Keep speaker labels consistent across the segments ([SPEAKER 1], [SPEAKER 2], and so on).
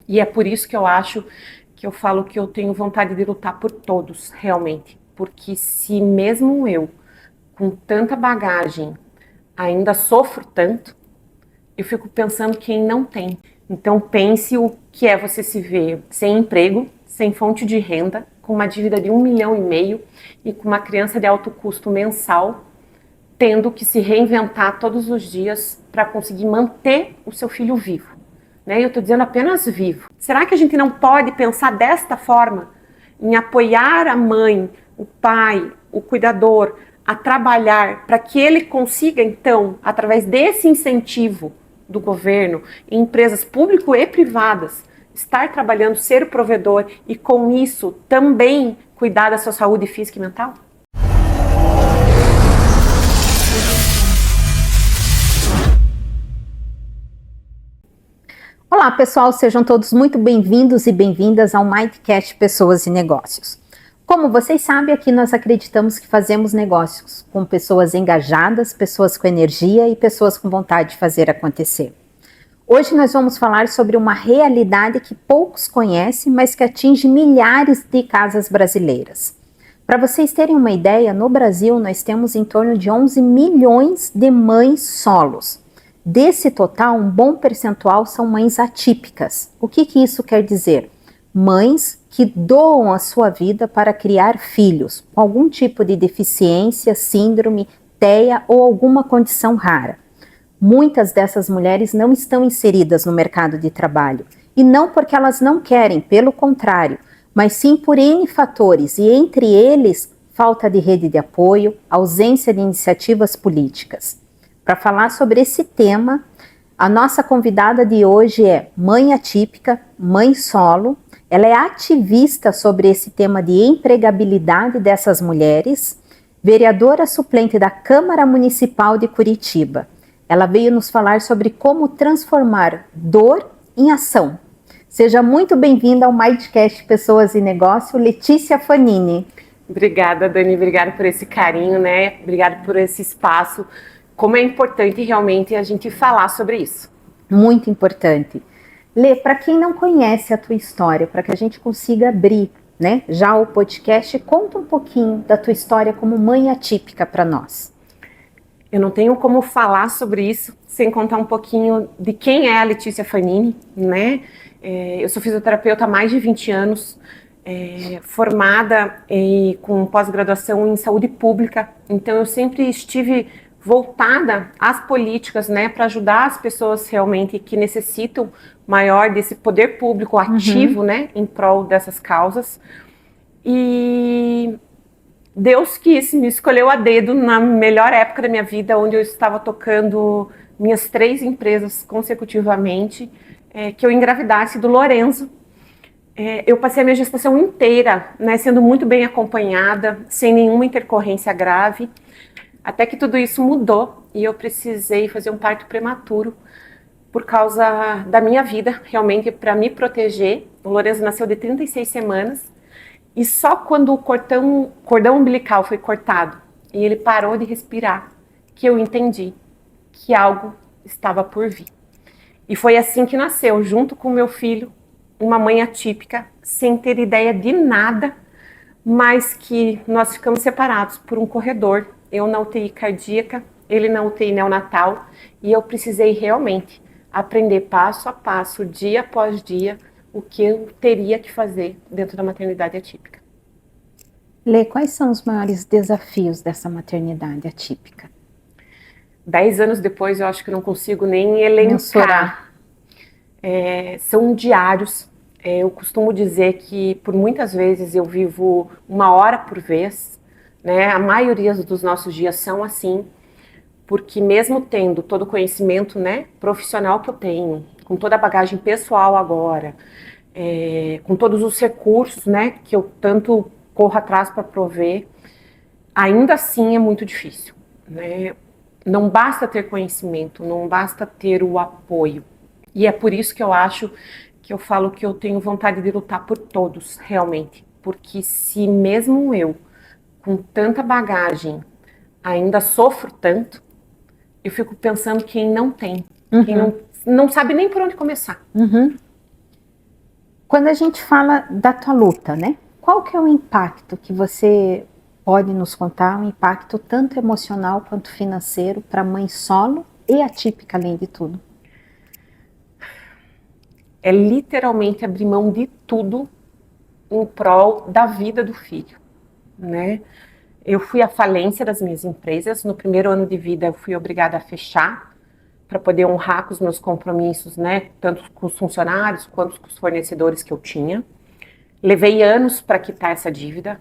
[SPEAKER 1] E é por isso que eu acho que eu falo que eu tenho vontade de lutar por todos, realmente. Porque se mesmo eu, com tanta bagagem, ainda sofro tanto, eu fico pensando quem não tem. Então pense o que é você se ver sem emprego, sem fonte de renda, com uma dívida de 1,5 milhão e com uma criança de alto custo mensal, tendo que se reinventar todos os dias para conseguir manter o seu filho vivo. Né? Eu estou dizendo apenas vivo. Será que a gente não pode pensar desta forma? Em apoiar a mãe, o pai, o cuidador a trabalhar para que ele consiga, então, através desse incentivo do governo, em empresas públicas e privadas, estar trabalhando, ser o provedor e, com isso, também cuidar da sua saúde física e mental?
[SPEAKER 2] Olá pessoal, sejam todos muito bem-vindos e bem-vindas ao Mindcast Pessoas e Negócios. Como vocês sabem, aqui nós acreditamos que fazemos negócios com pessoas engajadas, pessoas com energia e pessoas com vontade de fazer acontecer. Hoje nós vamos falar sobre uma realidade que poucos conhecem, mas que atinge milhares de casas brasileiras. Para vocês terem uma ideia, no Brasil nós temos em torno de 11 milhões de mães solos. Desse total, um bom percentual são mães atípicas. O que isso quer dizer? Mães que doam a sua vida para criar filhos com algum tipo de deficiência, síndrome, TEA ou alguma condição rara. Muitas dessas mulheres não estão inseridas no mercado de trabalho. E não porque elas não querem, pelo contrário, mas sim por N fatores, e entre eles, falta de rede de apoio, ausência de iniciativas políticas. Para falar sobre esse tema, a nossa convidada de hoje é mãe atípica, mãe solo. Ela é ativista sobre esse tema de empregabilidade dessas mulheres, vereadora suplente da Câmara Municipal de Curitiba. Ela veio nos falar sobre como transformar dor em ação. Seja muito bem-vinda ao Mindcast Pessoas e Negócio, Letícia Fanini.
[SPEAKER 1] Obrigada, Dani, obrigada por esse carinho, né? Obrigada por esse espaço. Como é importante realmente a gente falar sobre isso.
[SPEAKER 2] Muito importante. Lê, para quem não conhece a tua história, para que a gente consiga abrir, né, já o podcast, conta um pouquinho da tua história como mãe atípica para nós.
[SPEAKER 1] Eu não tenho como falar sobre isso sem contar um pouquinho de quem é a Letícia Fanini, né? Eu sou fisioterapeuta há mais de 20 anos, formada com pós-graduação em saúde pública, então eu sempre estive voltada às políticas, né, para ajudar as pessoas realmente que necessitam maior desse poder público ativo, né, em prol dessas causas. E Deus me escolheu a dedo na melhor época da minha vida, onde eu estava tocando minhas 3 empresas consecutivamente, que eu engravidasse do Lorenzo. Eu passei a minha gestação inteira, né, sendo muito bem acompanhada, sem nenhuma intercorrência grave. Até que tudo isso mudou e eu precisei fazer um parto prematuro por causa da minha vida, realmente para me proteger. O Lorenzo nasceu de 36 semanas e só quando o cordão umbilical foi cortado e ele parou de respirar que eu entendi que algo estava por vir. E foi assim que nasceu, junto com meu filho, uma mãe atípica, sem ter ideia de nada, mas que nós ficamos separados por um corredor. Eu na UTI cardíaca, ele na UTI neonatal, e eu precisei realmente aprender passo a passo, dia após dia, o que eu teria que fazer dentro da maternidade atípica.
[SPEAKER 2] Lê, quais são os maiores desafios dessa maternidade atípica?
[SPEAKER 1] 10 anos depois, eu acho que não consigo nem elencar. São diários. Eu costumo dizer que, por muitas vezes, eu vivo 1 hora por vez, né? A maioria dos nossos dias são assim, porque mesmo tendo todo o conhecimento, né, profissional que eu tenho, com toda a bagagem pessoal agora, com todos os recursos, né, que eu tanto corro atrás para prover, ainda assim é muito difícil, né? Não basta ter conhecimento, não basta ter o apoio. E é por isso que eu acho que eu falo que eu tenho vontade de lutar por todos, realmente. Porque se mesmo eu, com tanta bagagem, ainda sofro tanto, eu fico pensando quem não tem, quem não sabe nem por onde começar.
[SPEAKER 2] Quando a gente fala da tua luta, né? Qual que é o impacto que você pode nos contar, um impacto tanto emocional quanto financeiro para a mãe solo e atípica além de tudo?
[SPEAKER 1] É literalmente abrir mão de tudo em prol da vida do filho, né? Eu fui à falência das minhas empresas. No primeiro ano de vida, eu fui obrigada a fechar para poder honrar com os meus compromissos, né? Tanto com os funcionários quanto com os fornecedores que eu tinha. Levei anos para quitar essa dívida.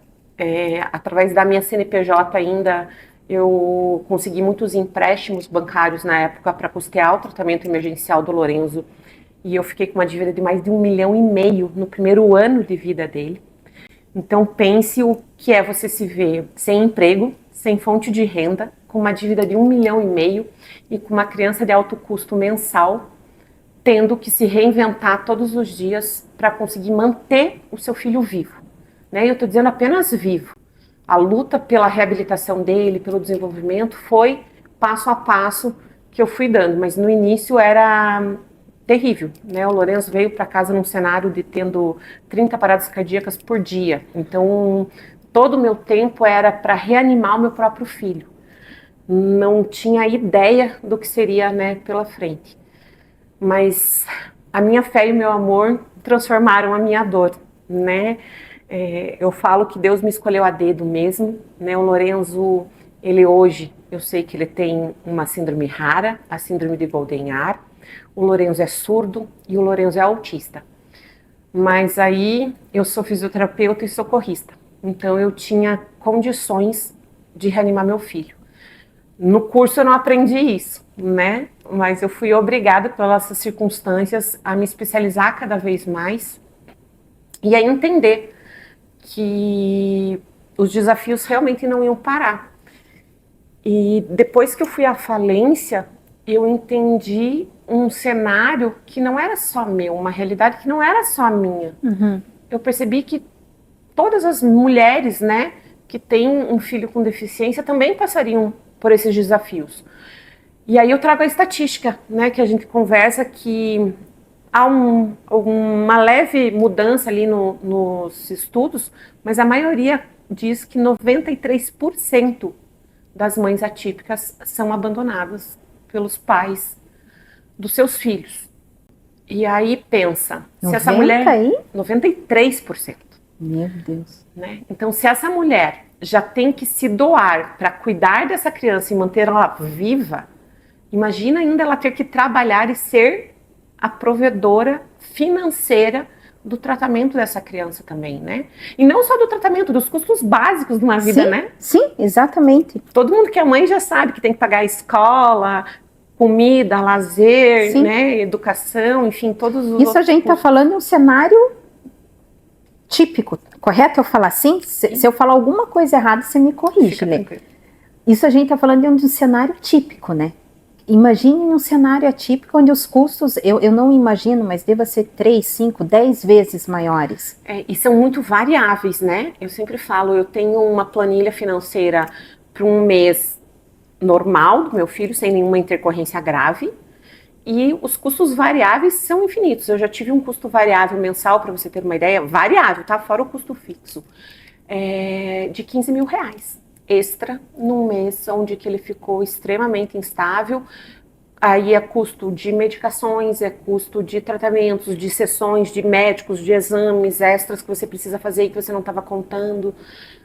[SPEAKER 1] Através da minha CNPJ ainda, eu consegui muitos empréstimos bancários na época para custear o tratamento emergencial do Lorenzo. E eu fiquei com uma dívida de mais de 1,5 milhão no primeiro ano de vida dele. Então pense o que é você se ver sem emprego, sem fonte de renda, com uma dívida de 1,5 milhão e com uma criança de alto custo mensal, tendo que se reinventar todos os dias para conseguir manter o seu filho vivo. Né? Eu estou dizendo apenas vivo. A luta pela reabilitação dele, pelo desenvolvimento, foi passo a passo que eu fui dando, mas no início era terrível, né? O Lorenzo veio para casa num cenário de tendo 30 paradas cardíacas por dia. Então, todo o meu tempo era para reanimar o meu próprio filho. Não tinha ideia do que seria, né, pela frente. Mas a minha fé e o meu amor transformaram a minha dor, né? Eu falo que Deus me escolheu a dedo mesmo, né? O Lorenzo, ele hoje, eu sei que ele tem uma síndrome rara, a síndrome de Goldenhar. O Lorenzo é surdo e o Lorenzo é autista. Mas aí eu sou fisioterapeuta e socorrista. Então eu tinha condições de reanimar meu filho. No curso eu não aprendi isso, né? Mas eu fui obrigada pelas circunstâncias a me especializar cada vez mais e a entender que os desafios realmente não iam parar. E depois que eu fui à falência, eu entendi um cenário que não era só meu, uma realidade que não era só minha.
[SPEAKER 2] Uhum.
[SPEAKER 1] Eu percebi que todas as mulheres, né, que têm um filho com deficiência também passariam por esses desafios. E aí eu trago a estatística, né, que a gente conversa, que há uma leve mudança ali nos estudos, mas a maioria diz que 93% das mães atípicas são abandonadas pelos pais dos seus filhos. E aí pensa, se essa mulher...
[SPEAKER 2] aí?
[SPEAKER 1] 93%.
[SPEAKER 2] Meu Deus.
[SPEAKER 1] Né? Então, se essa mulher já tem que se doar para cuidar dessa criança e manter ela viva, imagina ainda ela ter que trabalhar e ser a provedora financeira do tratamento dessa criança também, né? E não só do tratamento, dos custos básicos de uma vida,
[SPEAKER 2] Sim,
[SPEAKER 1] né?
[SPEAKER 2] sim, exatamente.
[SPEAKER 1] Todo mundo que é mãe já sabe que tem que pagar a escola, comida, lazer,
[SPEAKER 2] Sim.
[SPEAKER 1] né? Educação, enfim, todos os
[SPEAKER 2] Isso a gente está falando em um cenário típico, correto eu falar assim? Se eu falar alguma coisa errada, você me corrige, Lê. Isso a gente está falando de um cenário típico, né? Imagine um cenário atípico onde os custos, eu não imagino, mas deva ser 3, 5, 10 vezes maiores.
[SPEAKER 1] E são muito variáveis, né? Eu sempre falo, eu tenho uma planilha financeira para um mês normal do meu filho, sem nenhuma intercorrência grave, e os custos variáveis são infinitos. Eu já tive um custo variável mensal, para você ter uma ideia, variável, tá? Fora o custo fixo, de 15 mil reais. Extra num mês onde que ele ficou extremamente instável. Aí é custo de medicações, é custo de tratamentos, de sessões, de médicos, de exames extras que você precisa fazer e que você não estava contando,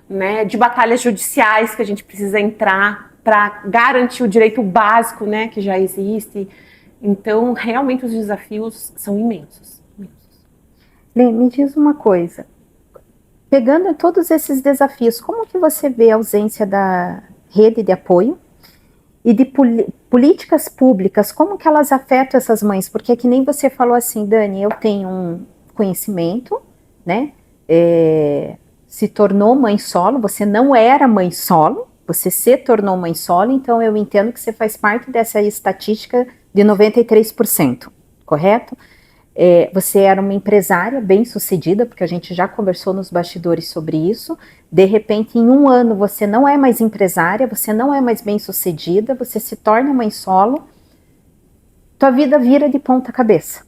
[SPEAKER 1] né? De batalhas judiciais que a gente precisa entrar para garantir o direito básico, né, que já existe. Então, realmente os desafios são imensos.
[SPEAKER 2] Lê, me diz uma coisa. Pegando todos esses desafios, como que você vê a ausência da rede de apoio e de políticas públicas, como que elas afetam essas mães? Porque é que nem você falou assim, Dani, eu tenho um conhecimento, né? Se tornou mãe solo, você não era mãe solo, você se tornou mãe solo, então eu entendo que você faz parte dessa estatística de 93%, correto? Você era uma empresária bem sucedida, porque a gente já conversou nos bastidores sobre isso. De repente, em um ano, você não é mais empresária, você não é mais bem sucedida, você se torna mãe solo, tua vida vira de ponta cabeça.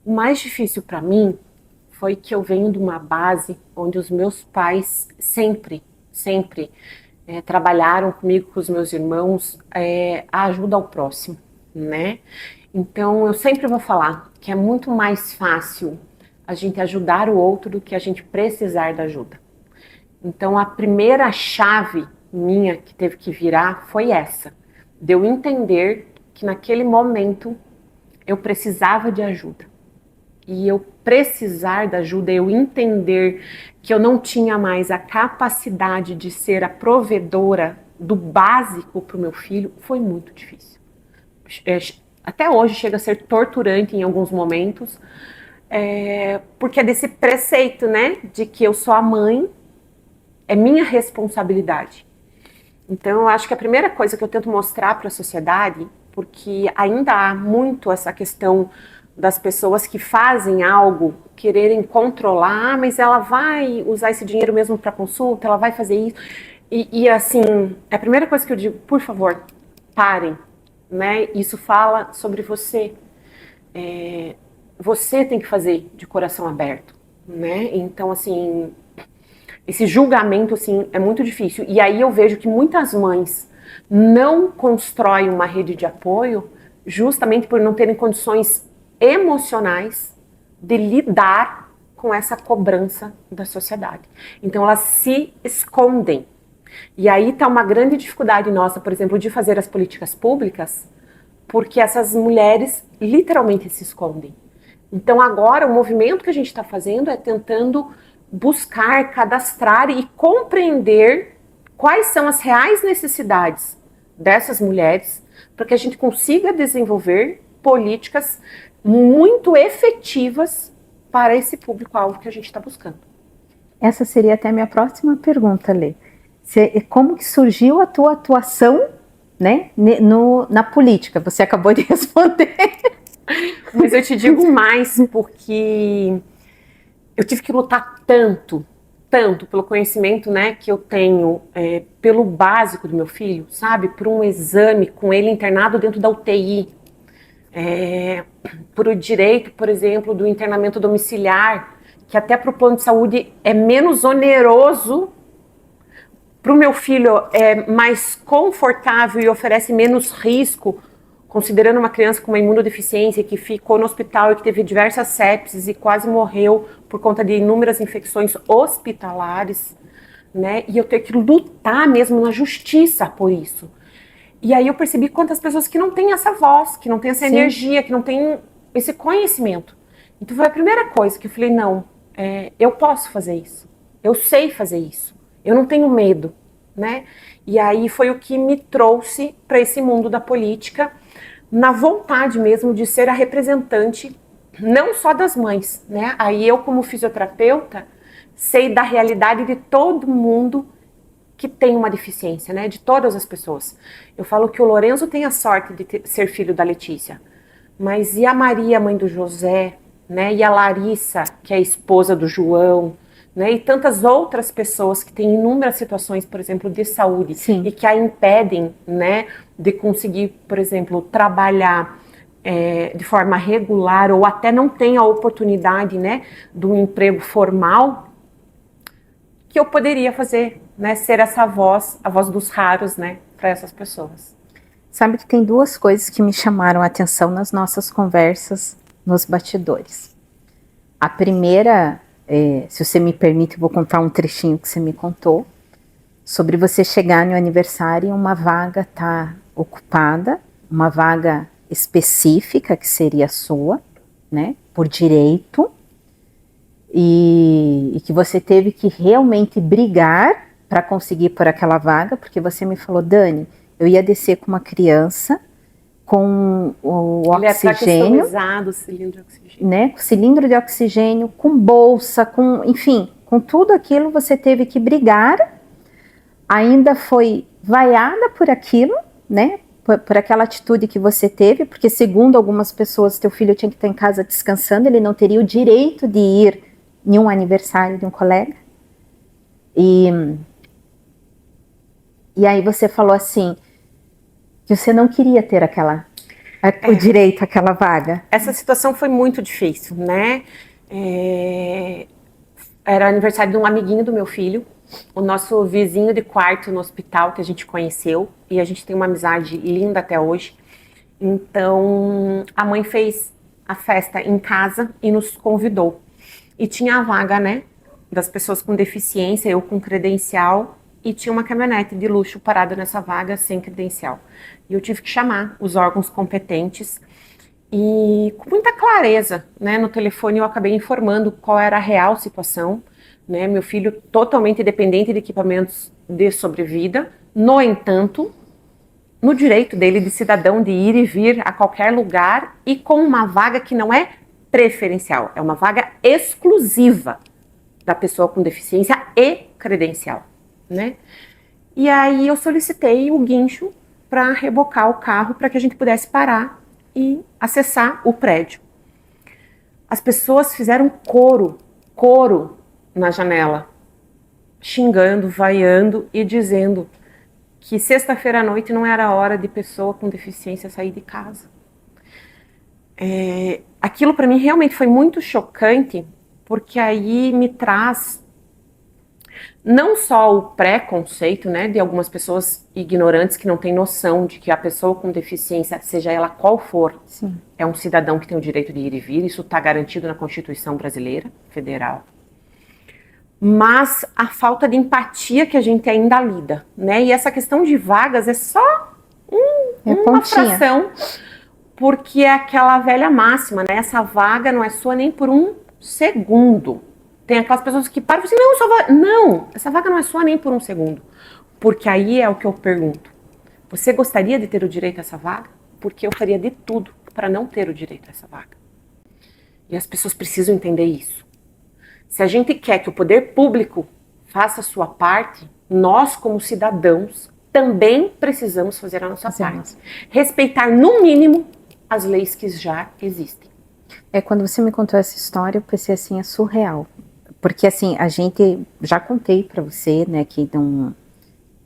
[SPEAKER 1] O mais difícil para mim foi que eu venho de uma base onde os meus pais sempre trabalharam comigo, com os meus irmãos, a ajuda ao próximo, né? Então eu sempre vou falar que é muito mais fácil a gente ajudar o outro do que a gente precisar da ajuda. Então a primeira chave minha que teve que virar foi essa, de eu entender que naquele momento eu precisava de ajuda. E eu precisar da ajuda, eu entender que eu não tinha mais a capacidade de ser a provedora do básico para o meu filho, foi muito difícil. Até hoje chega a ser torturante em alguns momentos, porque é desse preceito, né, de que eu sou a mãe, é minha responsabilidade. Então, eu acho que a primeira coisa que eu tento mostrar para a sociedade, porque ainda há muito essa questão das pessoas que fazem algo, quererem controlar, mas ela vai usar esse dinheiro mesmo para consulta, ela vai fazer isso. E assim, a primeira coisa que eu digo, por favor, parem, né? Isso fala sobre você. Você tem que fazer de coração aberto, né? Então, assim, esse julgamento, assim, é muito difícil. E aí eu vejo que muitas mães não constroem uma rede de apoio justamente por não terem condições emocionais de lidar com essa cobrança da sociedade. Então elas se escondem. E aí está uma grande dificuldade nossa, por exemplo, de fazer as políticas públicas, porque essas mulheres literalmente se escondem. Então agora o movimento que a gente está fazendo é tentando buscar, cadastrar e compreender quais são as reais necessidades dessas mulheres para que a gente consiga desenvolver políticas muito efetivas para esse público-alvo que a gente está buscando.
[SPEAKER 2] Essa seria até a minha próxima pergunta, Lê. Como que surgiu a tua atuação, né, na política? Você acabou de responder.
[SPEAKER 1] Mas eu te digo mais, porque eu tive que lutar tanto pelo conhecimento, né, que eu tenho, pelo básico do meu filho, sabe? Por um exame com ele internado dentro da UTI, por o direito, por exemplo, do internamento domiciliar, que até para o plano de saúde é menos oneroso, para o meu filho é mais confortável e oferece menos risco, considerando uma criança com uma imunodeficiência que ficou no hospital e que teve diversas sepses e quase morreu por conta de inúmeras infecções hospitalares, né? E eu ter que lutar mesmo na justiça por isso. E aí eu percebi quantas pessoas que não têm essa voz, que não têm essa energia, que não têm esse conhecimento. Então foi a primeira coisa que eu falei, não, eu posso fazer isso, eu sei fazer isso, eu não tenho medo, né? E aí foi o que me trouxe para esse mundo da política, na vontade mesmo de ser a representante, não só das mães, né? Aí eu, como fisioterapeuta, sei da realidade de todo mundo que tem uma deficiência, né? De todas as pessoas. Eu falo que o Lorenzo tem a sorte de ser filho da Letícia, mas e a Maria, mãe do José, né? E a Larissa, que é a esposa do João, né? E tantas outras pessoas que têm inúmeras situações, por exemplo, de saúde,
[SPEAKER 2] Sim.
[SPEAKER 1] E que a impedem, né, de conseguir, por exemplo, trabalhar de forma regular ou até não tem a oportunidade, né, do emprego formal, que eu poderia fazer, né, ser essa voz, a voz dos raros, né, para essas pessoas.
[SPEAKER 2] Sabe que tem duas coisas que me chamaram a atenção nas nossas conversas nos bastidores. A primeira, se você me permite, eu vou contar um trechinho que você me contou, sobre você chegar no aniversário e uma vaga tá ocupada, uma vaga específica que seria sua, né, por direito, e que você teve que realmente brigar para conseguir por aquela vaga, porque você me falou, Dani, eu ia descer com uma criança com o oxigênio,
[SPEAKER 1] cilindro de oxigênio,
[SPEAKER 2] né, com cilindro de oxigênio, com bolsa, com, enfim, com tudo aquilo você teve que brigar, ainda foi vaiada por aquilo, né, por aquela atitude que você teve, porque segundo algumas pessoas, teu filho tinha que estar em casa descansando, ele não teria o direito de ir em um aniversário de um colega. E aí você falou assim, que você não queria ter aquela o direito àquela vaga?
[SPEAKER 1] Essa situação foi muito difícil, né? Era aniversário de um amiguinho do meu filho, o nosso vizinho de quarto no hospital que a gente conheceu, e a gente tem uma amizade linda até hoje. Então, a mãe fez a festa em casa e nos convidou. E tinha a vaga, né, das pessoas com deficiência, eu com credencial, e tinha uma caminhonete de luxo parada nessa vaga sem credencial. E eu tive que chamar os órgãos competentes e com muita clareza, né, no telefone eu acabei informando qual era a real situação, né, meu filho totalmente dependente de equipamentos de sobrevida, no entanto, no direito dele de cidadão de ir e vir a qualquer lugar e com uma vaga que não é preferencial, é uma vaga exclusiva da pessoa com deficiência e credencial, né? E aí eu solicitei o guincho para rebocar o carro para que a gente pudesse parar e acessar o prédio. As pessoas fizeram coro na janela, xingando, vaiando e dizendo que sexta-feira à noite não era hora de pessoa com deficiência sair de casa. Aquilo para mim realmente foi muito chocante, porque aí me traz não só o preconceito, né, de algumas pessoas ignorantes que não têm noção de que a pessoa com deficiência, seja ela qual for,
[SPEAKER 2] Sim,
[SPEAKER 1] é um cidadão que tem o direito de ir e vir, isso está garantido na Constituição Brasileira, Federal. Mas a falta de empatia que a gente ainda lida, né? E essa questão de vagas é só uma fração, porque é aquela velha máxima, né? Essa vaga não é sua nem por um segundo. Tem aquelas pessoas que param e falam assim, não, essa vaga não é sua nem por um segundo. Porque aí é o que eu pergunto. Você gostaria de ter o direito a essa vaga? Porque eu faria de tudo para não ter o direito a essa vaga. E as pessoas precisam entender isso. Se a gente quer que o poder público faça a sua parte, nós, como cidadãos, também precisamos fazer a nossa parte. Respeitar, no mínimo, as leis que já existem.
[SPEAKER 2] Quando você me contou essa história, eu pensei assim, é surreal. Porque assim, a gente, já contei para você, né, que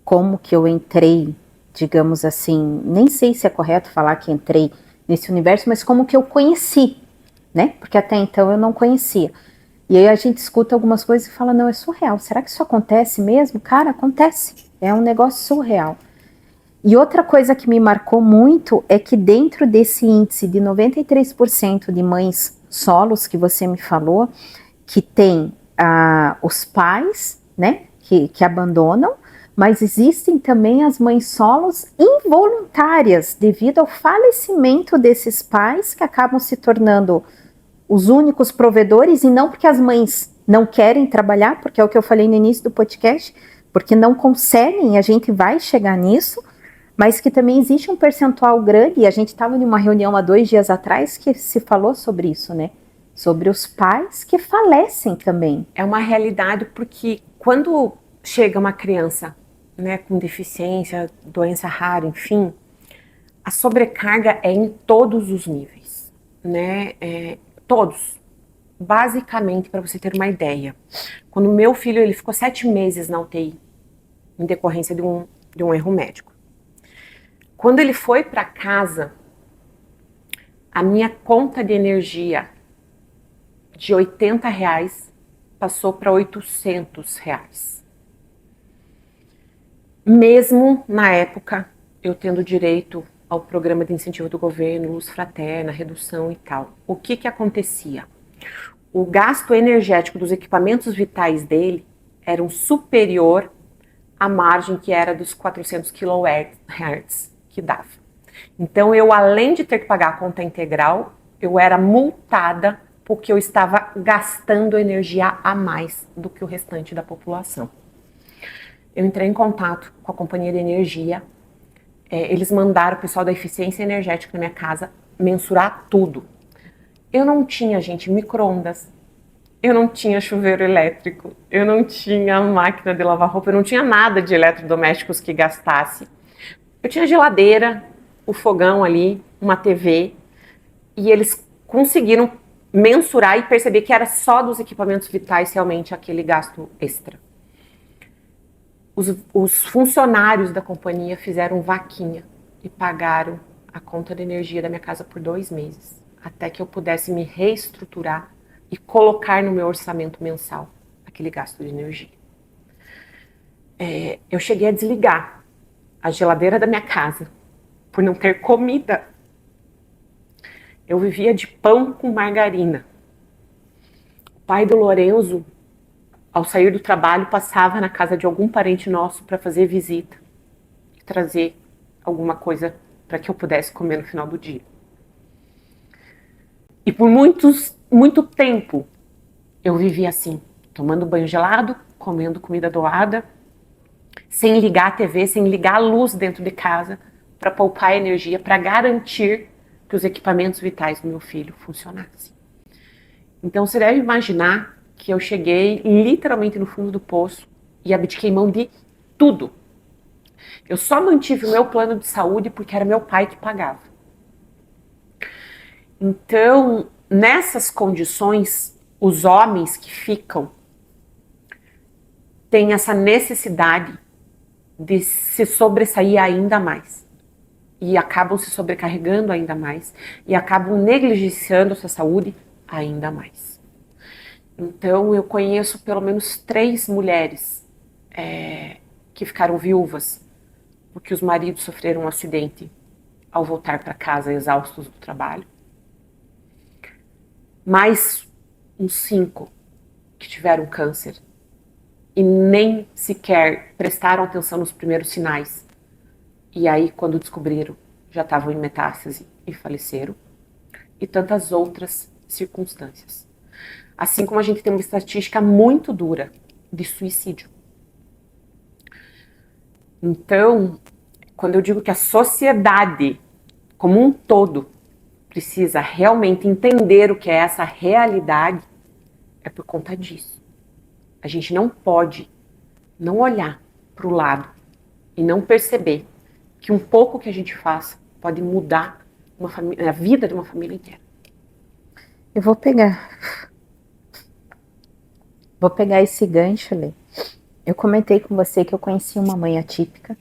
[SPEAKER 2] como que eu entrei, digamos assim, nem sei se é correto falar que entrei nesse universo, mas como que eu conheci, né? Porque até então eu não conhecia. E aí a gente escuta algumas coisas e fala, não, é surreal. Será que isso acontece mesmo? Cara, acontece. É um negócio surreal. E outra coisa que me marcou muito é que dentro desse índice de 93% de mães solos que você me falou, que tem os pais, né, que abandonam, mas existem também as mães solos involuntárias devido ao falecimento desses pais que acabam se tornando os únicos provedores, e não porque as mães não querem trabalhar, porque é o que eu falei no início do podcast, porque não conseguem, a gente vai chegar nisso, mas que também existe um percentual grande, e a gente estava em uma reunião há 2 dias atrás que se falou sobre isso, né? Sobre os pais que falecem também.
[SPEAKER 1] É uma realidade porque quando chega uma criança, né, com deficiência, doença rara, enfim, a sobrecarga é em todos os níveis, né? Todos. Basicamente, para você ter uma ideia, quando meu filho ele ficou 7 meses na UTI, em decorrência de um erro médico. Quando ele foi para casa, a minha conta de energia de R$80 passou para R$800. Mesmo na época, eu tendo direito ao programa de incentivo do governo, luz fraterna, redução e tal. O que acontecia? O gasto energético dos equipamentos vitais dele era superior à margem que era dos 400 kHz que dava. Então, eu, além de ter que pagar a conta integral, eu era multada porque eu estava gastando energia a mais do que o restante da população. Eu entrei em contato com a companhia de energia, eles mandaram o pessoal da eficiência energética na minha casa mensurar tudo. Eu não tinha, gente, micro-ondas, eu não tinha chuveiro elétrico, eu não tinha máquina de lavar roupa, eu não tinha nada de eletrodomésticos que gastasse. Eu tinha geladeira, o fogão ali, uma TV, e eles conseguiram mensurar e perceber que era só dos equipamentos vitais realmente aquele gasto extra. Os funcionários da companhia fizeram vaquinha e pagaram a conta de energia da minha casa por 2 meses, até que eu pudesse me reestruturar e colocar no meu orçamento mensal aquele gasto de energia. Eu cheguei a desligar a geladeira da minha casa por não ter comida. Eu vivia de pão com margarina. O pai do Lorenzo, ao sair do trabalho, passava na casa de algum parente nosso para fazer visita e trazer alguma coisa para que eu pudesse comer no final do dia. E por muito tempo eu vivi assim, tomando banho gelado, comendo comida doada, sem ligar a TV, sem ligar a luz dentro de casa, para poupar energia, para garantir que os equipamentos vitais do meu filho funcionassem. Então você deve imaginar que eu cheguei literalmente no fundo do poço e abdiquei mão de tudo. Eu só mantive o meu plano de saúde porque era meu pai que pagava. Então, nessas condições, os homens que ficam têm essa necessidade de se sobressair ainda mais. E acabam se sobrecarregando ainda mais. E acabam negligenciando a sua saúde ainda mais. Então, eu conheço pelo menos 3 mulheres que ficaram viúvas porque os maridos sofreram um acidente ao voltar para casa exaustos do trabalho. Mais uns 5 que tiveram câncer e nem sequer prestaram atenção nos primeiros sinais. E aí, quando descobriram, já estavam em metástase e faleceram. E tantas outras circunstâncias. Assim como a gente tem uma estatística muito dura de suicídio. Então, quando eu digo que a sociedade, como um todo, precisa realmente entender o que é essa realidade, é por conta disso. A gente não pode não olhar para o lado e não perceber que um pouco que a gente faça pode mudar a vida de uma família inteira.
[SPEAKER 2] Eu vou pegar esse gancho, Lê. Eu comentei com você que eu conheci uma mãe atípica,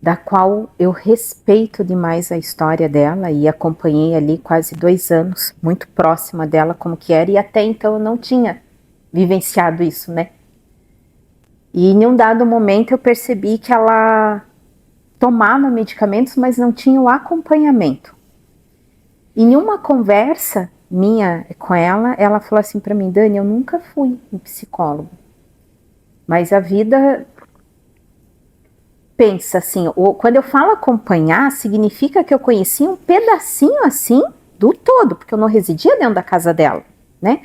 [SPEAKER 2] da qual eu respeito demais a história dela e acompanhei ali quase 2 anos, muito próxima dela como que era, e até então eu não tinha vivenciado isso, né? E em um dado momento eu percebi que ela tomava medicamentos, mas não tinha o acompanhamento. Em uma conversa minha com ela, ela falou assim para mim: Dani, eu nunca fui um psicólogo, mas a vida pensa assim, quando eu falo acompanhar, significa que eu conheci um pedacinho assim do todo, porque eu não residia dentro da casa dela, né?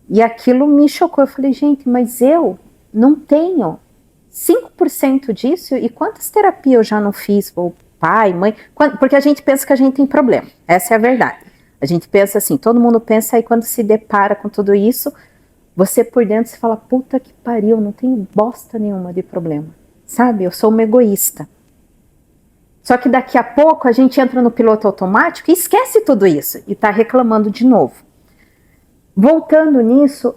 [SPEAKER 2] E aquilo me chocou. Eu falei, gente, mas eu não tenho 5% disso, e quantas terapias eu já não fiz, ou pai, mãe, porque a gente pensa que a gente tem problema, essa é a verdade. A gente pensa assim, todo mundo pensa, aí quando se depara com tudo isso, você por dentro se fala, puta que pariu, não tenho bosta nenhuma de problema, sabe? Eu sou uma egoísta. Só que daqui a pouco a gente entra no piloto automático e esquece tudo isso, e tá reclamando de novo. Voltando nisso,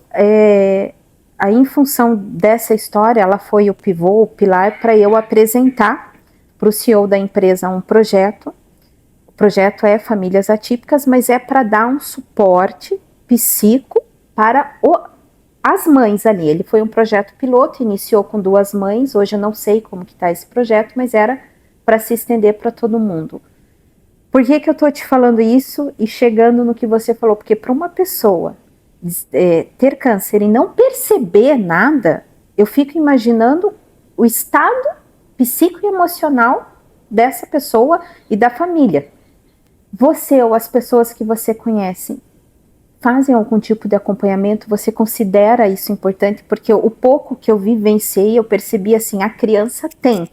[SPEAKER 2] aí em função dessa história, ela foi o pivô, o pilar, para eu apresentar para o CEO da empresa um projeto. O projeto é Famílias Atípicas, mas é para dar um suporte psico para as mães ali. Ele foi um projeto piloto, iniciou com 2 mães, hoje eu não sei como que está esse projeto, mas era para se estender para todo mundo. Por que eu estou te falando isso e chegando no que você falou? Porque para uma pessoa ter câncer e não perceber nada, eu fico imaginando o estado psíquico e emocional dessa pessoa e da família. Você ou as pessoas que você conhece fazem algum tipo de acompanhamento? Você considera isso importante? Porque o pouco que eu vivenciei, eu percebi assim, a criança tem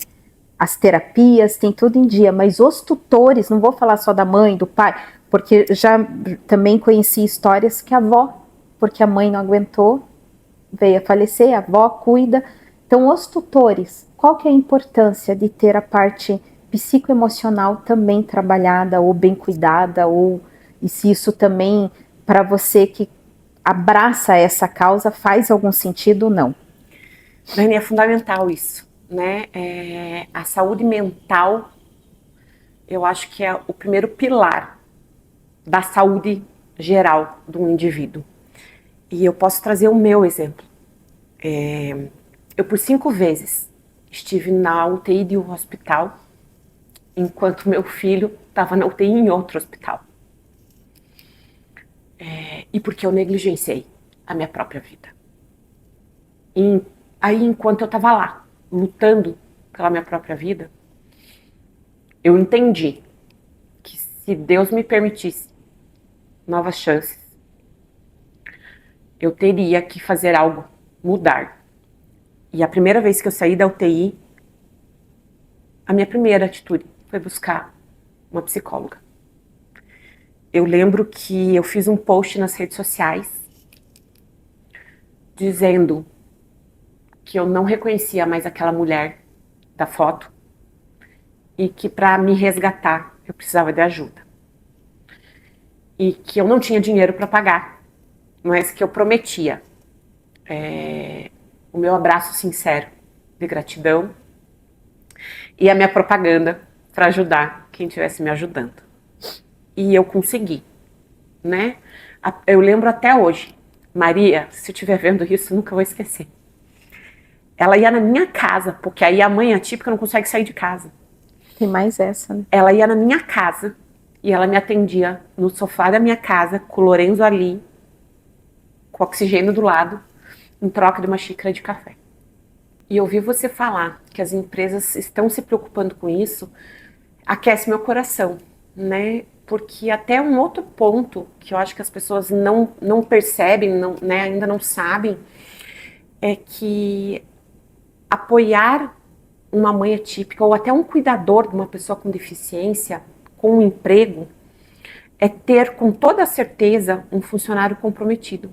[SPEAKER 2] as terapias, tem tudo em dia, mas os tutores, não vou falar só da mãe, do pai, porque já também conheci histórias que a avó, porque a mãe não aguentou, veio a falecer, a avó cuida. Então, os tutores, qual que é a importância de ter a parte psicoemocional também trabalhada, ou bem cuidada, e se isso também, para você que abraça essa causa, faz algum sentido ou não?
[SPEAKER 1] Dani, é fundamental isso, né? A saúde mental eu acho que é o primeiro pilar da saúde geral de um indivíduo. E eu posso trazer o meu exemplo. Eu, por 5 vezes, estive na UTI de um hospital, enquanto meu filho estava na UTI em outro hospital. E porque eu negligenciei a minha própria vida. E aí, enquanto eu estava lá, lutando pela minha própria vida, eu entendi que se Deus me permitisse novas chances, eu teria que fazer algo, mudar. E a primeira vez que eu saí da UTI, a minha primeira atitude foi buscar uma psicóloga. Eu lembro que eu fiz um post nas redes sociais dizendo que eu não reconhecia mais aquela mulher da foto e que para me resgatar eu precisava de ajuda. E que eu não tinha dinheiro para pagar, mas que eu prometia o meu abraço sincero de gratidão e a minha propaganda para ajudar quem estivesse me ajudando. E eu consegui, né? Eu lembro até hoje, Maria, se eu estiver vendo isso, nunca vou esquecer. Ela ia na minha casa, porque aí a mãe atípica não consegue sair de casa.
[SPEAKER 2] Tem mais essa, né?
[SPEAKER 1] Ela ia na minha casa e ela me atendia no sofá da minha casa, com o Lorenzo ali, com oxigênio do lado, em troca de uma xícara de café. E ouvir você falar que as empresas estão se preocupando com isso, aquece meu coração, né? Porque até um outro ponto que eu acho que as pessoas não percebem, né, ainda não sabem, é que apoiar uma mãe atípica ou até um cuidador de uma pessoa com deficiência, com um emprego, é ter com toda certeza um funcionário comprometido.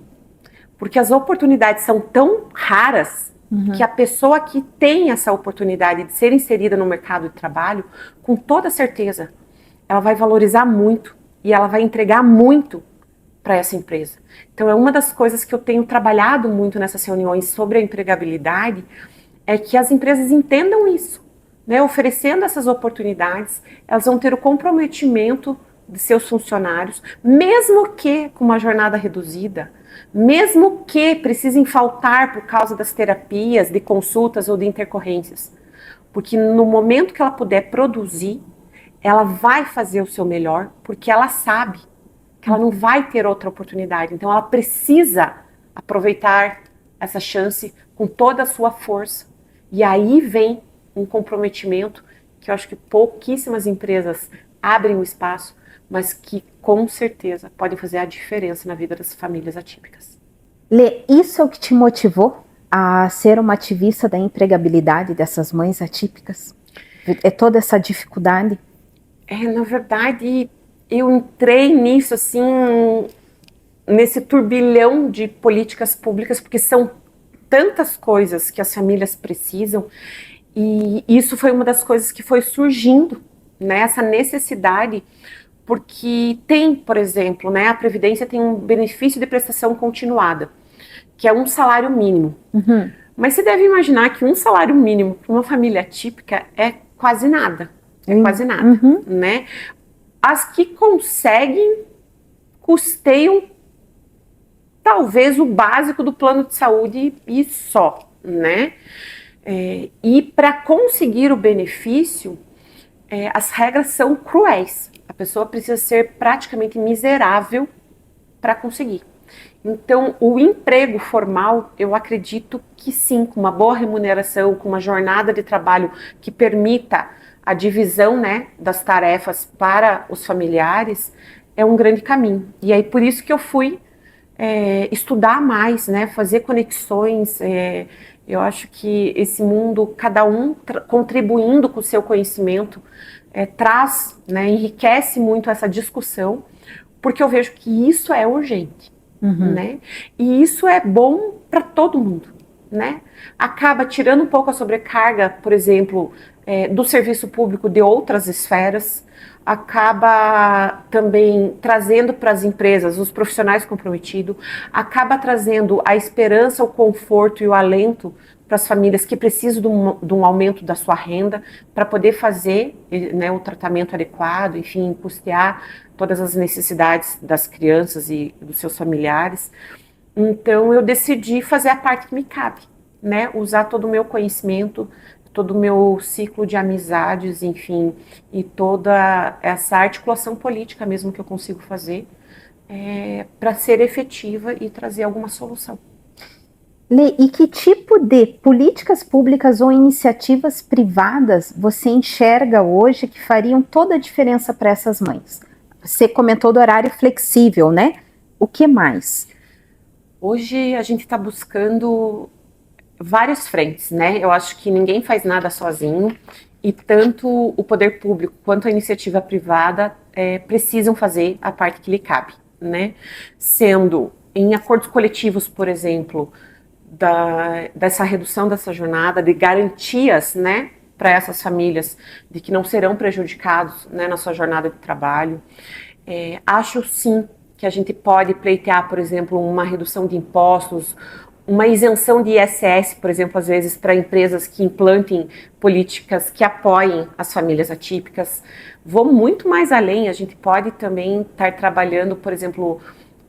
[SPEAKER 1] Porque as oportunidades são tão raras que a pessoa que tem essa oportunidade de ser inserida no mercado de trabalho, com toda certeza, ela vai valorizar muito e ela vai entregar muito para essa empresa. Então é uma das coisas que eu tenho trabalhado muito nessas reuniões sobre a empregabilidade, é que as empresas entendam isso, né? Oferecendo essas oportunidades, elas vão ter o comprometimento de seus funcionários, mesmo que com uma jornada reduzida, mesmo que precisem faltar por causa das terapias, de consultas ou de intercorrências. Porque no momento que ela puder produzir, ela vai fazer o seu melhor, porque ela sabe que ela não vai ter outra oportunidade. Então ela precisa aproveitar essa chance com toda a sua força. E aí vem um comprometimento que eu acho que pouquíssimas empresas abrem o espaço, mas que com certeza pode fazer a diferença na vida das famílias atípicas.
[SPEAKER 2] Lê, isso é o que te motivou a ser uma ativista da empregabilidade dessas mães atípicas? É toda essa dificuldade?
[SPEAKER 1] Na verdade, eu entrei nisso assim, nesse turbilhão de políticas públicas, porque são tantas coisas que as famílias precisam, e isso foi uma das coisas que foi surgindo, né, essa necessidade, porque tem, por exemplo, né, a Previdência tem um benefício de prestação continuada, que é um salário mínimo. Mas você deve imaginar que um salário mínimo para uma família atípica é quase nada. É quase nada, né? As que conseguem custeiam talvez o básico do plano de saúde e só, né? E para conseguir o benefício, as regras são cruéis. A pessoa precisa ser praticamente miserável para conseguir. Então, o emprego formal, eu acredito que sim, com uma boa remuneração, com uma jornada de trabalho que permita a divisão, né, das tarefas para os familiares, é um grande caminho. E aí, por isso que eu fui estudar mais, né, fazer conexões. Eu acho que esse mundo, cada um contribuindo com o seu conhecimento, traz, né, enriquece muito essa discussão, porque eu vejo que isso é urgente, né? E isso é bom para todo mundo, né? Acaba tirando um pouco a sobrecarga, por exemplo, do serviço público de outras esferas, acaba também trazendo para as empresas os profissionais comprometidos, acaba trazendo a esperança, o conforto e o alento para para as famílias que precisam de um aumento da sua renda para poder fazer, né, o tratamento adequado, enfim, custear todas as necessidades das crianças e dos seus familiares. Então eu decidi fazer a parte que me cabe, né, usar todo o meu conhecimento, todo o meu ciclo de amizades, enfim, e toda essa articulação política mesmo que eu consigo fazer, para ser efetiva e trazer alguma solução.
[SPEAKER 2] Lê, e que tipo de políticas públicas ou iniciativas privadas você enxerga hoje que fariam toda a diferença para essas mães? Você comentou do horário flexível, né? O que mais?
[SPEAKER 1] Hoje a gente está buscando várias frentes, né? Eu acho que ninguém faz nada sozinho e tanto o poder público quanto a iniciativa privada precisam fazer a parte que lhe cabe, né? Sendo em acordos coletivos, por exemplo, dessa redução dessa jornada, de garantias, né, para essas famílias de que não serão prejudicados, né, na sua jornada de trabalho. Acho sim que a gente pode pleitear, por exemplo, uma redução de impostos, uma isenção de ISS, por exemplo, às vezes para empresas que implantem políticas que apoiem as famílias atípicas. Vou muito mais além, a gente pode também estar trabalhando, por exemplo,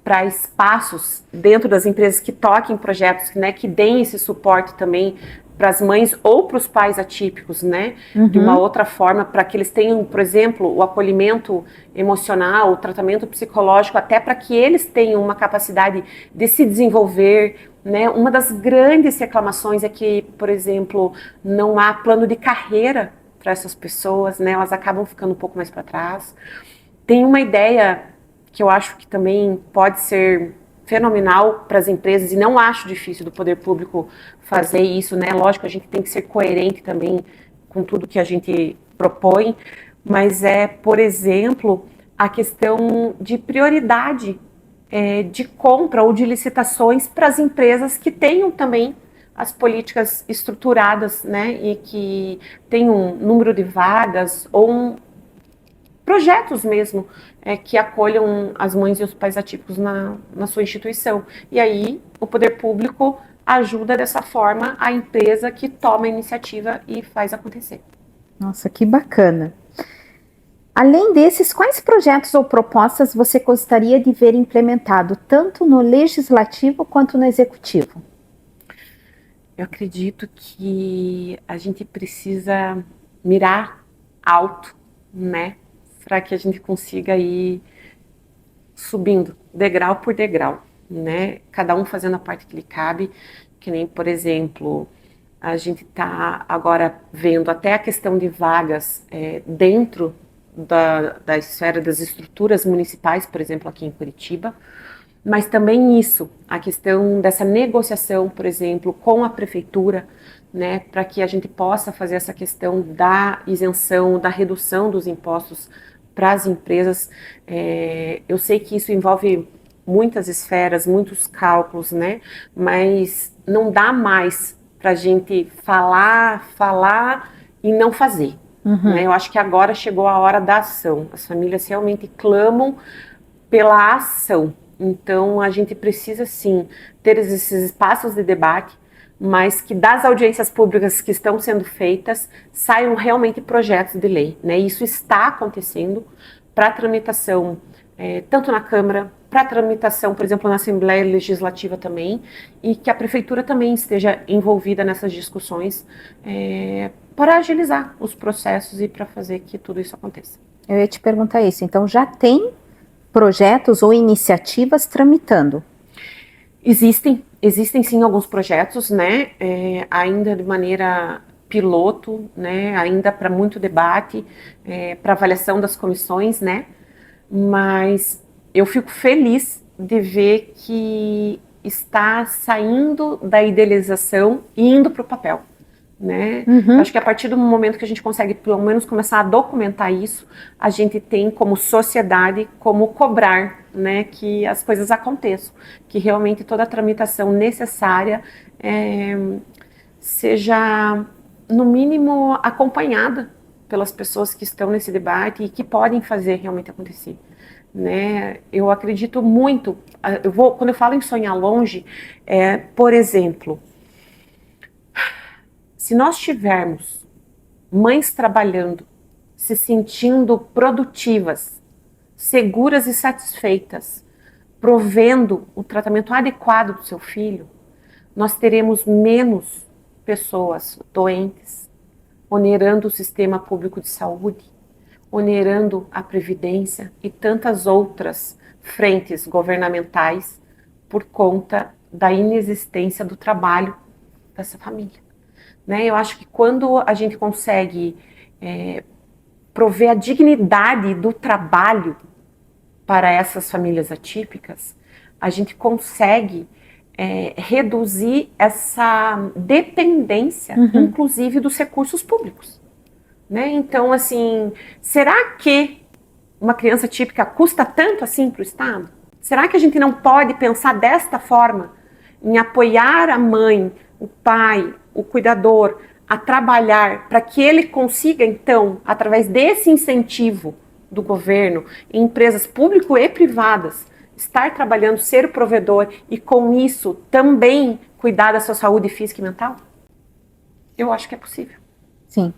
[SPEAKER 1] para espaços dentro das empresas que toquem projetos, né, que deem esse suporte também para as mães ou para os pais atípicos, né, de uma outra forma, para que eles tenham, por exemplo, o acolhimento emocional, o tratamento psicológico, até para que eles tenham uma capacidade de se desenvolver, né. Uma das grandes reclamações é que, por exemplo, não há plano de carreira para essas pessoas, né, elas acabam ficando um pouco mais para trás. Tem uma ideia que eu acho que também pode ser fenomenal para as empresas, e não acho difícil do poder público fazer isso, né? Lógico, a gente tem que ser coerente também com tudo que a gente propõe, mas por exemplo, a questão de prioridade de compra ou de licitações para as empresas que tenham também as políticas estruturadas, né? E que tenham um número de vagas ou projetos mesmo que acolham as mães e os pais atípicos na sua instituição. E aí o poder público ajuda dessa forma a empresa que toma a iniciativa e faz acontecer.
[SPEAKER 2] Nossa, que bacana. Além desses, quais projetos ou propostas você gostaria de ver implementado, tanto no legislativo quanto no executivo?
[SPEAKER 1] Eu acredito que a gente precisa mirar alto, né? Para que a gente consiga ir subindo degrau por degrau, né? Cada um fazendo a parte que lhe cabe, que nem, por exemplo, a gente está agora vendo até a questão de vagas dentro da esfera das estruturas municipais, por exemplo, aqui em Curitiba, mas também isso, a questão dessa negociação, por exemplo, com a prefeitura, né, para que a gente possa fazer essa questão da isenção, da redução dos impostos para as empresas. Eu sei que isso envolve muitas esferas, muitos cálculos, né, mas não dá mais para a gente falar e não fazer. Né? Eu acho que agora chegou a hora da ação. As famílias realmente clamam pela ação. Então, a gente precisa, sim, ter esses espaços de debate, mas que das audiências públicas que estão sendo feitas, saiam realmente projetos de lei, né? Isso está acontecendo para tramitação, tanto na Câmara, para tramitação, por exemplo, na Assembleia Legislativa também, e que a Prefeitura também esteja envolvida nessas discussões, para agilizar os processos e para fazer que tudo isso aconteça.
[SPEAKER 2] Eu ia te perguntar isso, então já tem projetos ou iniciativas tramitando?
[SPEAKER 1] Existem sim alguns projetos, né, ainda de maneira piloto, né, ainda para muito debate, para avaliação das comissões, né, mas eu fico feliz de ver que está saindo da idealização e indo para o papel. Né? Acho que a partir do momento que a gente consegue pelo menos começar a documentar isso, a gente tem como sociedade como cobrar, né, que as coisas aconteçam, que realmente toda a tramitação necessária seja no mínimo acompanhada pelas pessoas que estão nesse debate e que podem fazer realmente acontecer. Né? Eu acredito muito, quando eu falo em sonhar longe, por exemplo, Se nós tivermos mães trabalhando, se sentindo produtivas, seguras e satisfeitas, provendo o tratamento adequado do seu filho, nós teremos menos pessoas doentes, onerando o sistema público de saúde, onerando a previdência e tantas outras frentes governamentais por conta da inexistência do trabalho dessa família. Né? Eu acho que quando a gente consegue prover a dignidade do trabalho para essas famílias atípicas, a gente consegue reduzir essa dependência, inclusive, dos recursos públicos. Né? Então, assim, será que uma criança típica custa tanto assim para o Estado? Será que a gente não pode pensar desta forma, em apoiar a mãe, o pai, o cuidador, a trabalhar para que ele consiga, então, através desse incentivo do governo, em empresas públicas e privadas, estar trabalhando, ser o provedor e, com isso, também cuidar da sua saúde física e mental? Eu acho que é possível.
[SPEAKER 2] Sim.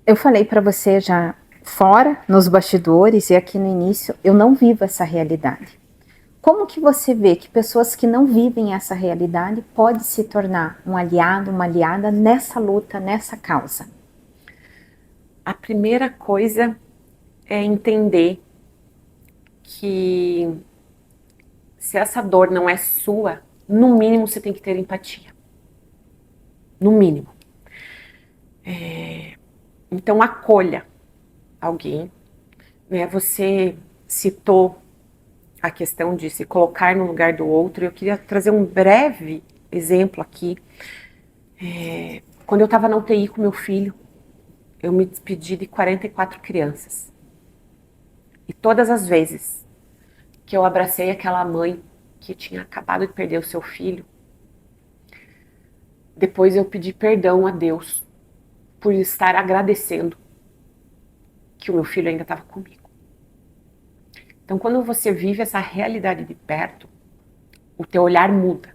[SPEAKER 2] Eu falei para você já fora, nos bastidores e aqui no início, eu não vivo essa realidade. Como que você vê que pessoas que não vivem essa realidade podem se tornar um aliado, uma aliada nessa luta, nessa causa?
[SPEAKER 1] A primeira coisa é entender que se essa dor não é sua, no mínimo você tem que ter empatia. No mínimo. Então acolha alguém. Né? Você citou a questão de se colocar no lugar do outro. Eu queria trazer um breve exemplo aqui. Quando eu estava na UTI com meu filho, eu me despedi de 44 crianças. E todas as vezes que eu abracei aquela mãe que tinha acabado de perder o seu filho, depois eu pedi perdão a Deus por estar agradecendo que o meu filho ainda estava comigo. Então, quando você vive essa realidade de perto, o teu olhar muda.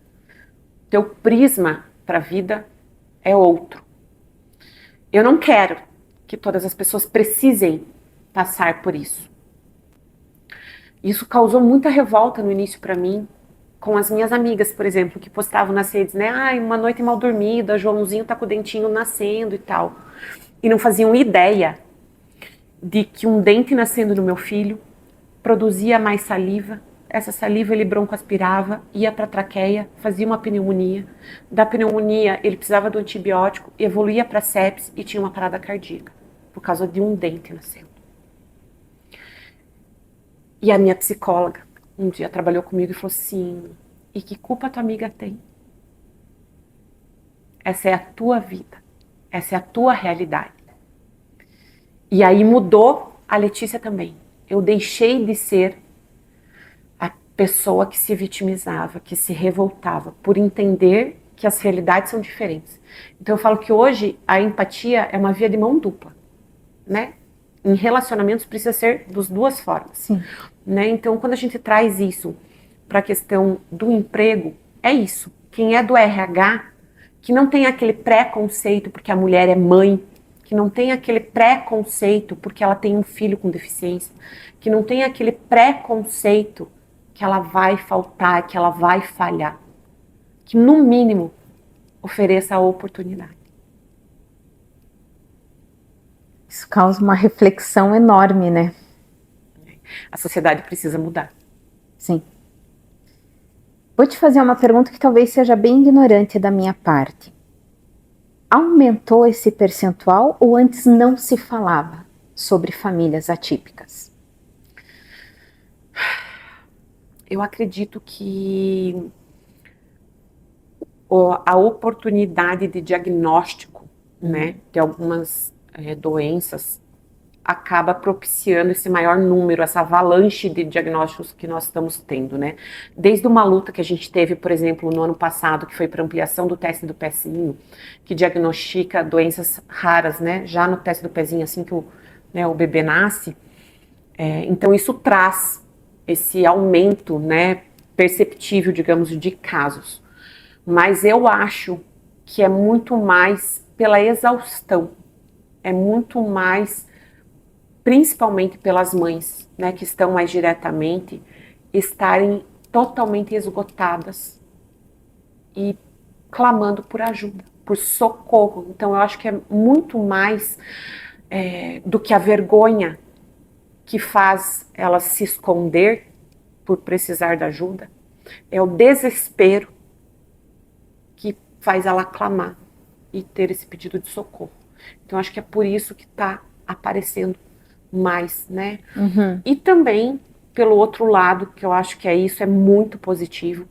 [SPEAKER 1] O teu prisma para a vida é outro. Eu não quero que todas as pessoas precisem passar por isso. Isso causou muita revolta no início para mim, com as minhas amigas, por exemplo, que postavam nas redes, né? Ai, uma noite mal dormida, Joãozinho tá com o dentinho nascendo e tal. E não faziam ideia de que um dente nascendo no meu filho produzia mais saliva. Essa saliva ele broncoaspirava, ia para a traqueia, fazia uma pneumonia. Da pneumonia ele precisava do antibiótico, evoluía para sepse e tinha uma parada cardíaca, por causa de um dente nascendo. E a minha psicóloga um dia trabalhou comigo e falou assim: e que culpa tua amiga tem? Essa é a tua vida, essa é a tua realidade. E aí mudou a Letícia também. Eu deixei de ser a pessoa que se vitimizava, que se revoltava, por entender que as realidades são diferentes. Então eu falo que hoje a empatia é uma via de mão dupla, né? Em relacionamentos precisa ser das duas formas.
[SPEAKER 2] Sim.
[SPEAKER 1] Né? Então, quando a gente traz isso para a questão do emprego, é isso. Quem é do RH, que não tem aquele preconceito porque a mulher é mãe, que não tem aquele preconceito porque ela tem um filho com deficiência, que não tem aquele preconceito que ela vai faltar, que ela vai falhar, que no mínimo ofereça a oportunidade.
[SPEAKER 2] Isso causa uma reflexão enorme, né?
[SPEAKER 1] A sociedade precisa mudar.
[SPEAKER 2] Sim. Vou te fazer uma pergunta que talvez seja bem ignorante da minha parte. Aumentou esse percentual ou antes não se falava sobre famílias atípicas?
[SPEAKER 1] Eu acredito que a oportunidade de diagnóstico, né, de algumas doenças acaba propiciando esse maior número, essa avalanche de diagnósticos que nós estamos tendo, né? Desde uma luta que a gente teve, por exemplo, no ano passado, que foi para ampliação do teste do pezinho, que diagnostica doenças raras, né? Já no teste do pezinho, assim que o bebê nasce. Então isso traz esse aumento, né, perceptível, digamos, de casos. Mas eu acho que é muito mais pela exaustão, é muito mais, principalmente pelas mães, né, que estão mais diretamente, estarem totalmente esgotadas e clamando por ajuda, por socorro. Então eu acho que é muito mais do que a vergonha que faz ela se esconder por precisar da ajuda, é o desespero que faz ela clamar e ter esse pedido de socorro. Então acho que é por isso que está aparecendo mais, né? E também pelo outro lado, que eu acho que é muito positivo,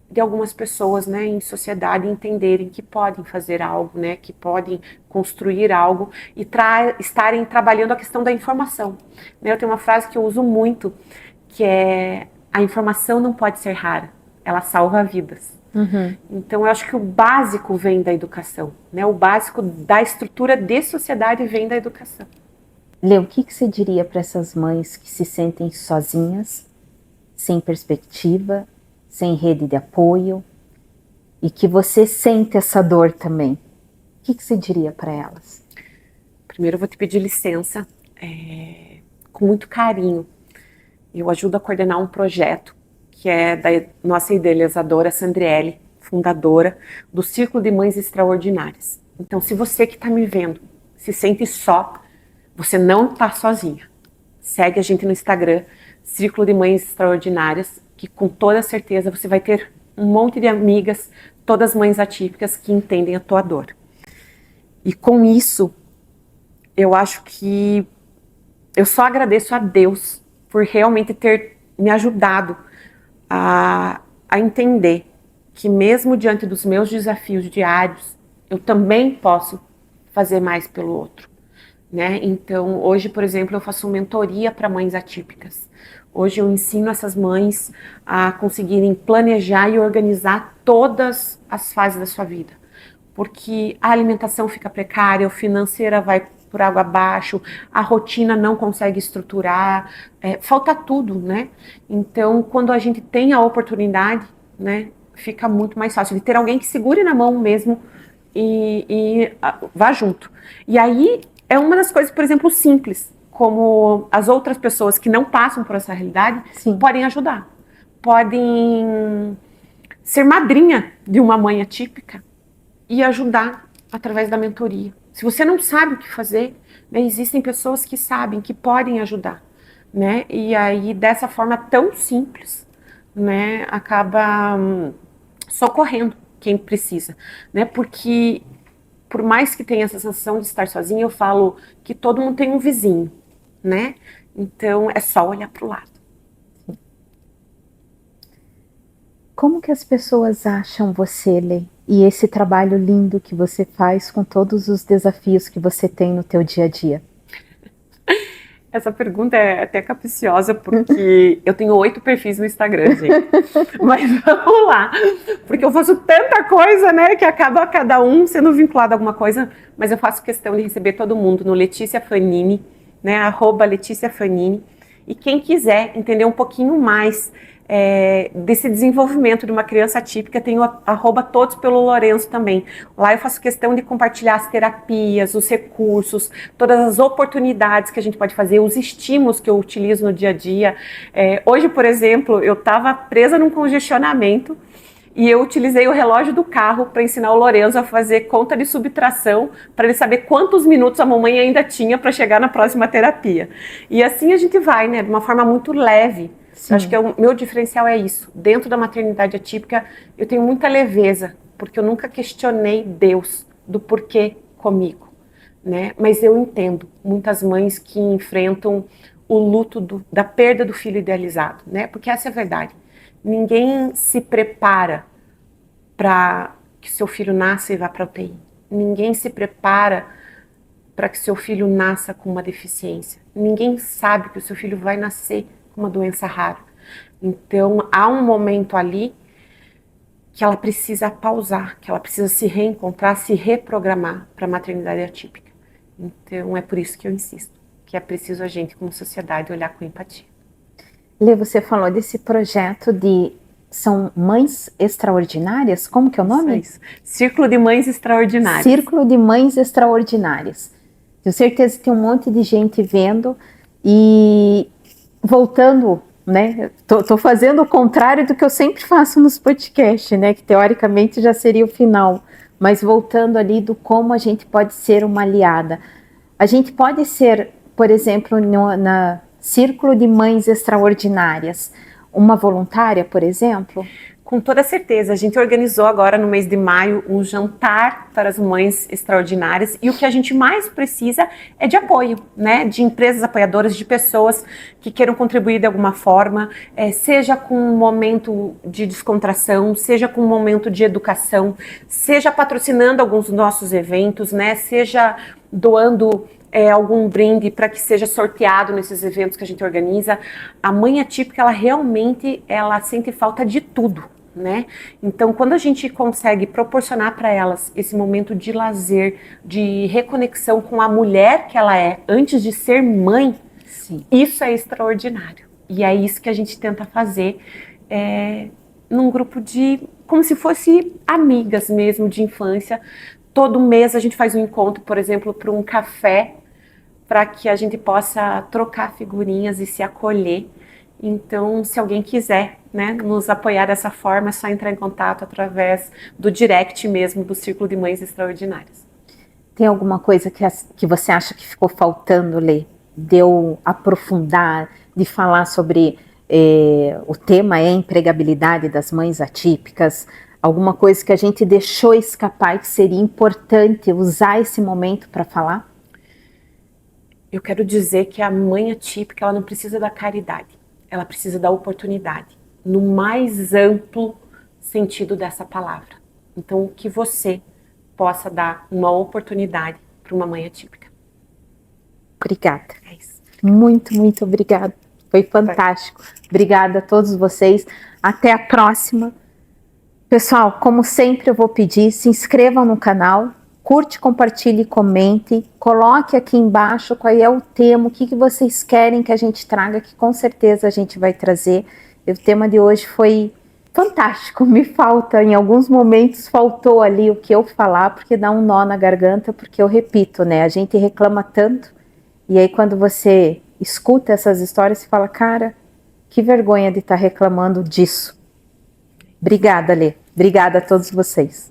[SPEAKER 1] de algumas pessoas, né, em sociedade entenderem que podem fazer algo, né, que podem construir algo e estarem trabalhando a questão da informação. Eu tenho uma frase que eu uso muito, que é: a informação não pode ser rara, ela salva vidas. Então eu acho que o básico vem da educação, né, o básico da estrutura de sociedade vem da educação.
[SPEAKER 2] Lê, o que você diria para essas mães que se sentem sozinhas, sem perspectiva, sem rede de apoio, e que você sente essa dor também? O que você diria para elas?
[SPEAKER 1] Primeiro eu vou te pedir licença, com muito carinho. Eu ajudo a coordenar um projeto que é da nossa idealizadora Sandriele, fundadora do Círculo de Mães Extraordinárias. Então, se você que está me vendo se sente só, você não está sozinha. Segue a gente no Instagram, Círculo de Mães Extraordinárias, que com toda certeza você vai ter um monte de amigas, todas mães atípicas que entendem a tua dor. E com isso, eu acho que eu só agradeço a Deus por realmente ter me ajudado a entender que mesmo diante dos meus desafios diários, eu também posso fazer mais pelo outro, né? Então, hoje, por exemplo, eu faço mentoria para mães atípicas. Hoje eu ensino essas mães a conseguirem planejar e organizar todas as fases da sua vida, porque a alimentação fica precária, a financeira vai por água abaixo, a rotina não consegue estruturar, falta tudo, né? Então, quando a gente tem a oportunidade, né, fica muito mais fácil de ter alguém que segure na mão mesmo e vá junto. E aí é uma das coisas, por exemplo, simples, como as outras pessoas que não passam por essa realidade podem ajudar, podem ser madrinha de uma mãe atípica e ajudar através da mentoria. Se você não sabe o que fazer, né, existem pessoas que sabem, que podem ajudar, né? E aí, dessa forma tão simples, né, acaba socorrendo quem precisa, né? Porque por mais que tenha essa sensação de estar sozinha, eu falo que todo mundo tem um vizinho, né? Então é só olhar para o lado.
[SPEAKER 2] Como que as pessoas acham você, Lê? E esse trabalho lindo que você faz com todos os desafios que você tem no teu dia a dia?
[SPEAKER 1] Essa pergunta é até capciosa, porque eu tenho 8 perfis no Instagram, gente. Mas vamos lá. Porque eu faço tanta coisa, né, que acaba cada um sendo vinculado a alguma coisa. Mas eu faço questão de receber todo mundo no Letícia Fanini, né, @LeticiaFanini. E quem quiser entender um pouquinho mais desse desenvolvimento de uma criança atípica, tem o @todos pelo Lourenço também. Lá eu faço questão de compartilhar as terapias, os recursos, todas as oportunidades que a gente pode fazer, os estímulos que eu utilizo no dia a dia. Hoje, por exemplo, eu estava presa num congestionamento e eu utilizei o relógio do carro para ensinar o Lourenço a fazer conta de subtração, para ele saber quantos minutos a mamãe ainda tinha para chegar na próxima terapia. E assim a gente vai, né, de uma forma muito leve. Acho que o meu diferencial é isso. Dentro da maternidade atípica, eu tenho muita leveza, porque eu nunca questionei Deus do porquê comigo, né? Mas eu entendo muitas mães que enfrentam o luto da perda do filho idealizado, né? Porque essa é a verdade. Ninguém se prepara para que seu filho nasça e vá para a UTI. Ninguém se prepara para que seu filho nasça com uma deficiência. Ninguém sabe que o seu filho vai nascer uma doença rara. Então, há um momento ali que ela precisa pausar, que ela precisa se reencontrar, se reprogramar para a maternidade atípica. Então, é por isso que eu insisto, que é preciso a gente, como sociedade, olhar com empatia.
[SPEAKER 2] Lê, você falou desse projeto de são mães extraordinárias? Como que é o nome?
[SPEAKER 1] Isso. Círculo de Mães Extraordinárias.
[SPEAKER 2] Círculo de Mães Extraordinárias. Tenho certeza que tem um monte de gente vendo e voltando, né? Tô fazendo o contrário do que eu sempre faço nos podcasts, né? Que teoricamente já seria o final. Mas voltando ali do como a gente pode ser uma aliada. A gente pode ser, por exemplo, na Círculo de Mães Extraordinárias, uma voluntária, por exemplo?
[SPEAKER 1] Com toda certeza, a gente organizou agora no mês de maio um jantar para as mães extraordinárias e o que a gente mais precisa é de apoio, né? De empresas apoiadoras, de pessoas que queiram contribuir de alguma forma, seja com um momento de descontração, seja com um momento de educação, seja patrocinando alguns dos nossos eventos, né? Seja doando algum brinde para que seja sorteado nesses eventos que a gente organiza. A mãe atípica, ela sente falta de tudo, né? Então, quando a gente consegue proporcionar para elas esse momento de lazer, de reconexão com a mulher que ela é antes de ser mãe, sim, isso é extraordinário. E é isso que a gente tenta fazer num grupo como se fosse amigas mesmo de infância. Todo mês a gente faz um encontro, por exemplo, para um café, para que a gente possa trocar figurinhas e se acolher. Então, se alguém quiser, né, nos apoiar dessa forma, é só entrar em contato através do direct mesmo do Círculo de Mães Extraordinárias.
[SPEAKER 2] Tem alguma coisa que você acha que ficou faltando, Lê? De eu aprofundar, de falar sobre o tema empregabilidade das mães atípicas? Alguma coisa que a gente deixou escapar e que seria importante usar esse momento para falar?
[SPEAKER 1] Eu quero dizer que a mãe atípica, ela não precisa da caridade, ela precisa da oportunidade, no mais amplo sentido dessa palavra. Então, que você possa dar uma oportunidade para uma mãe atípica.
[SPEAKER 2] Obrigada. É isso. Muito, muito obrigada. Foi fantástico. Obrigada a todos vocês. Até a próxima. Pessoal, como sempre eu vou pedir, se inscrevam no canal, curte, compartilhe, comente, coloque aqui embaixo qual é o tema, o que vocês querem que a gente traga, que com certeza a gente vai trazer. O tema de hoje foi fantástico, me falta, em alguns momentos faltou ali o que eu falar, porque dá um nó na garganta, porque eu repito, né, a gente reclama tanto, e aí quando você escuta essas histórias, você fala, cara, que vergonha de estar reclamando disso. Obrigada, Lê. Obrigada a todos vocês.